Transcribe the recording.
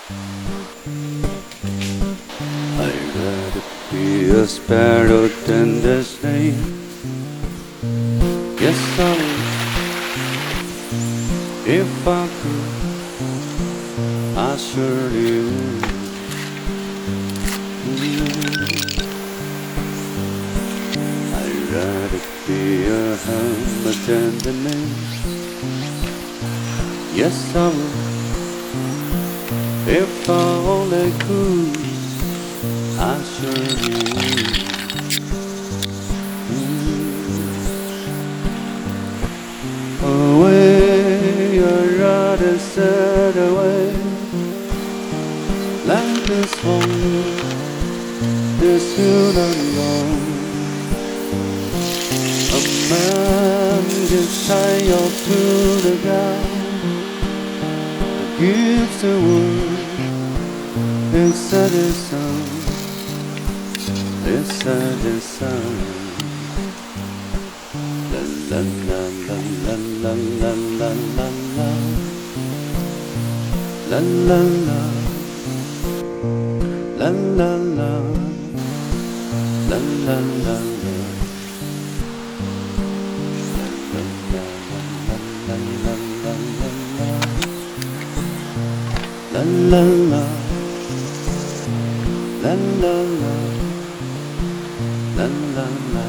I'd rather be a sparrow than the snake. Yes, I would. If I could, I surely would. I'd rather be a hammer than the nails. Yes, I would. If I only could, I surely would. Away, I'd rather set away like this one, this hill alone. A man gets tied to the ground, gives the word inside the sun, inside the sun. La la la la la la la la la la la la la la la la la la La la la, la la la, la la la.